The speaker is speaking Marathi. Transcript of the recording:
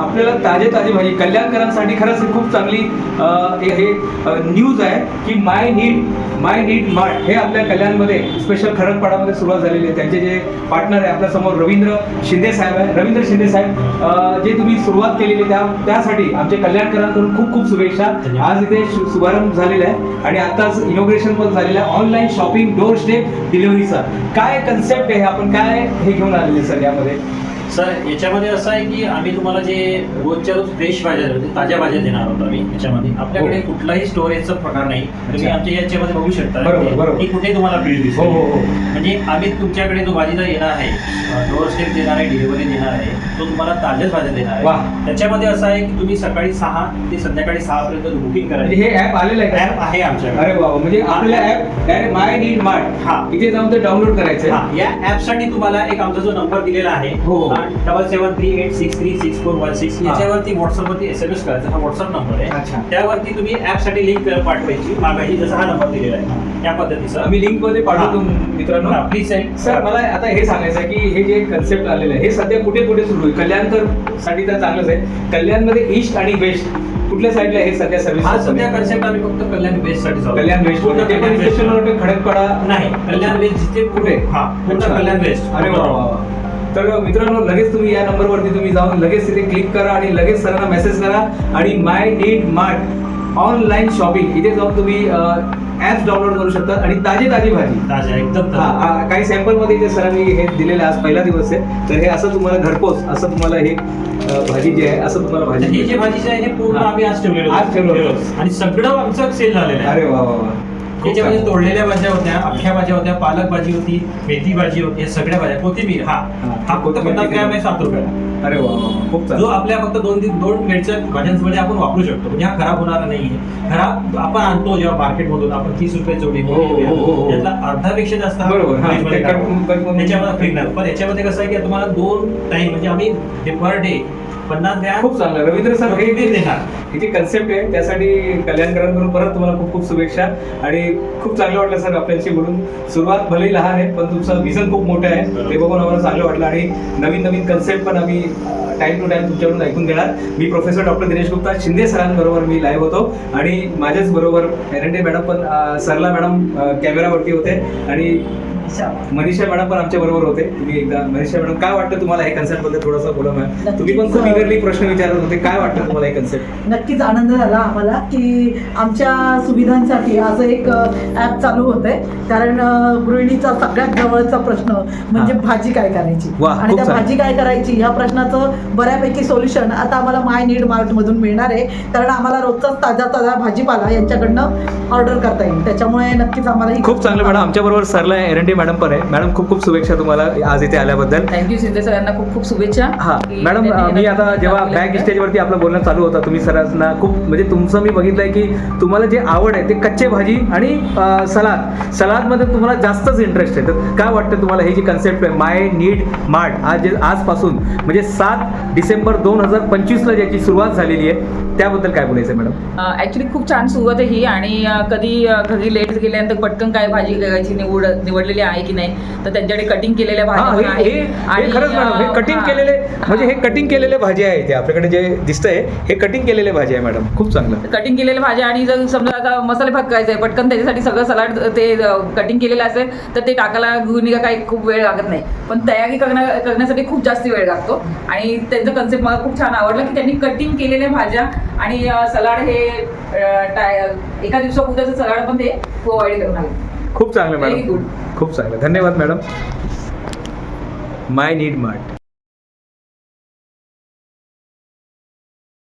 आपल्याला ताजे भाजी कल्याणकरांसाठी खरंच खूप चांगली हे न्यूज आहे की माय नीड मार्ट हे आपल्या कल्याणमध्ये स्पेशल खरडपाडामध्ये सुरुवात झालेली आहे. त्यांचे जे पार्टनर आहे आपल्या समोर रवींद्र शिंदे साहेब आहे. रवींद्र शिंदे साहेब जे तुम्ही सुरुवात केलेली त्यासाठी आमचे कल्याणकरांकडून खूप खूप शुभेच्छा. आज इथे शुभारंभ झालेला आहे आणि आताच इनॉग्रेशन पण झालेलं आहे ऑनलाईन शॉपिंग डोर स्टेप डिलिव्हरीचा. काय कन्सेप्ट आहे, आपण काय हे घेऊन आलेले सर यामध्ये? सर याच्यामध्ये असं आहे की आम्ही तुम्हाला जे रोजच्या रोज फ्रेश भाज्या म्हणजे ताज्या भाज्या देणार आहोत आम्ही याच्यामध्ये. आपल्याकडे कुठलाही स्टोरेजचा प्रकार नाही. तुम्ही आमच्या याच्यामध्ये बघू शकता की कुठे तुम्हाला बिल दिसतो. म्हणजे आम्ही तुमच्याकडे जो भाजीला येणार आहे, डोअर स्टेप देणार आहे, डिलिव्हरी देणार आहे, तो तुम्हाला ताज्याच भाज्या देणार आहे. त्याच्यामध्ये असं आहे की तुम्ही सकाळी 6 ते संध्याकाळी 6 पर्यंत बुकिंग करायची. हे ऍप आलेलं आहे, ऍप आहे आमच्याकडे. अरे बाबा, म्हणजे आपल्या ऍप डायरेक्ट माय नीड मार्ट इथे जाऊन ते डाउनलोड करायचं. या ऍप साठी तुम्हाला एक आमचा जो नंबर दिलेला आहे 7738636416 याच्यावरती व्हॉट्सअपवरती SMS करायचा. हा व्हॉट्सअप नंबर आहे. त्यावरती तुम्ही ऍप साठी लिंक पाठवायची मागायची, जसा हा नंबर दिलेला आहे त्या पद्धतीचा आम्ही लिंक मध्ये पाठवतो मित्रांनो. प्लीज सर मला आता हे सांगायचं आहे की हे जे कन्सेप्ट आलेलं आहे हे सध्या कुठे कुठे सुरू आहे? कल्याणकर साठी तर चांगलंच आहे. कल्याणमध्ये ईस्ट आणि वेस्ट कुठल्या साईडला हे सध्या सर्व्हिस? हा सध्या कन्सेप्ट आम्ही फक्त कल्याण वेस्ट साठी चालू. कल्याण वेस्ट स्टेशनवर खडकपाडा नाही, कल्याण वेस्ट जिथे कुठे? हा पूर्ण कल्याण वेस्ट. अरे वा. तर मित्रांनो लगेच तुम्ही या नंबरवरती तुम्ही जाऊन लगेच तिथे क्लिक करा आणि लगेच सरांना मेसेज करा आणि माय नीड मार्ट ऑनलाईन शॉपिंग इथे जाऊन तुम्ही ऍप डाउनलोड करू शकता आणि ताजी भाजी ताज्या एकदम काही सॅम्पल मध्ये इथे सरांनी हे दिलेलं आज पहिला दिवस आहे. तर हे असं तुम्हाला घरपोच असं तुम्हाला हे भाजी जी आहे असं तुम्हाला भाजी ही जी भाजी आहे हे पूर्ण आम्ही आज ठेवलेलं आणि सगळं आमचं सेल झालेलं आहे. अरे वा वा. याच्यामध्ये तोडलेल्या भाज्या होत्या, अख्ख्या भाज्या होत्या, पालक भाजी होती, मेथी भाजी होती, सगळ्या भाज्या. कोथिंबीर हा फक्त 50 ग्रॅम आहे 7 रुपयाला. अरे वा, खूप जो आपल्या फक्त दोन मिरच्या भाज्यांमध्ये आपण वापरू शकतो. म्हणजे हा खराब होणार नाहीये. खराब आपण आणतो जेव्हा मार्केटमधून आपण 30 रुपये जोडी त्यातला अर्धापेक्षा जास्त त्याच्यामध्ये फेकणार. पण याच्यामध्ये कसं आहे की तुम्हाला 2 टाइम म्हणजे आम्ही पर डे 50 ग्रॅम. खूप चांगलं रवींद्र सर हे देणार. ही जी कन्सेप्ट आहे त्यासाठी कल्याणकरांकडून परत तुम्हाला खूप खूप शुभेच्छा आणि खूप चांगलं वाटलं सर आपल्याशी बोलून. सुरुवात भले लहान आहे पण तुमचं विजन खूप मोठं आहे, ते बघून आम्हाला चांगलं वाटलं आणि नवीन कन्सेप्ट पण आम्ही टाइम टू टाइम तुमच्याकडून ऐकून घेणार. मी प्रोफेसर डॉक्टर दिनेश गुप्ता शिंदे सरांबरोबर मी लाईव्ह होतो आणि माझ्याच बरोबर एरंडे मॅडम पण सरला मॅडम कॅमेरावरती होते आणि मनीषा मॅडम पण आमच्या बरोबर होते. तुम्ही एकदा मनीषा मॅडम काय वाटतं तुम्हाला हे कन्सेप्ट बद्दल थोडंसं बोला मॅम. तुम्ही पण खूप इगरली प्रश्न विचारत होते, काय वाटतं तुम्हाला हे कन्सेप्ट? नक्कीच आनंद झाला आम्हाला की आमच्या सुविधांसाठी असं एक ऍप चालू होतंय. कारण गृहिणीचा सगळ्यात जवळचा प्रश्न म्हणजे भाजी काय करायची आणि त्या भाजी काय करायची या प्रश्नाचं बऱ्यापैकी सोल्युशन आता आम्हाला माय नीड मार्ट मधून मिळणार आहे. कारण आम्हाला रोजचाच ताजा भाजीपाला यांच्याकडनं ऑर्डर करता येईल. त्याच्यामुळे नक्कीच आम्हाला खूप चांगलं मॅडम. आमच्या बरोबर सरला एरंडे मॅडम पण आहे. मॅडम खूप शुभेच्छा तुम्हाला आज इथे आल्याबद्दल. थँक्यू शिंदे सरांना खूप शुभेच्छा. हा मॅडम, मी आता जेव्हा बॅक स्टेजवरती आपलं बोलणं चालू होता तुम्ही सरांना खूप म्हणजे तुमचं मी बघितलंय की तुम्हाला जे आवड आहे ते कच्चे भाजी आणि सलादमध्ये तुम्हाला जास्तच इंटरेस्ट आहे. तर काय वाटतं तुम्हाला ही जी कन्सेप्ट आहे माय नीड मार्ट आजपासून म्हणजे 7 डिसेंबर 2025ला ज्याची सुरुवात झालेली आहे त्याबद्दल काय बोलायचं मॅडम? ऍक्च्युली खूप छान सुरुवात आहे ही आणि कधी घरी लेट गेल्यानंतर पटकन काय भाजी करायची निवडलेली आहे की नाही तर त्यांच्याकडे कटिंग केलेल्या भाज्या आणि खरंच मॅडम हे कटिंग केलेले म्हणजे हे कटिंग केलेले भाजी आहे ते आपल्याकडे जे दिसतंय हे कटिंग केलेले भाजी आहे मॅडम. खूप चांगलं कटिंग केलेल्या भाज्या आणि जर समजा आता मसाले भात करायचा आहे पटकन त्याच्यासाठी सगळं सलाड ते कटिंग केलेलं असेल तर ते टाकायला गृहिणीला काही खूप वेळ लागत नाही. पण तयारी करण्यासाठी खूप जास्त वेळ लागतो आणि त्यांचं कन्सेप्ट मला खूप छान आवडलं की त्यांनी कटिंग केलेल्या भाज्या आणि सलाड हे एका दिवसापुरतं सलाड पण ते प्रोव्हाइड करून आले. खूप चांगलं मॅडम, खूप चांगलं. धन्यवाद मॅडम. माय नीड मार्ट.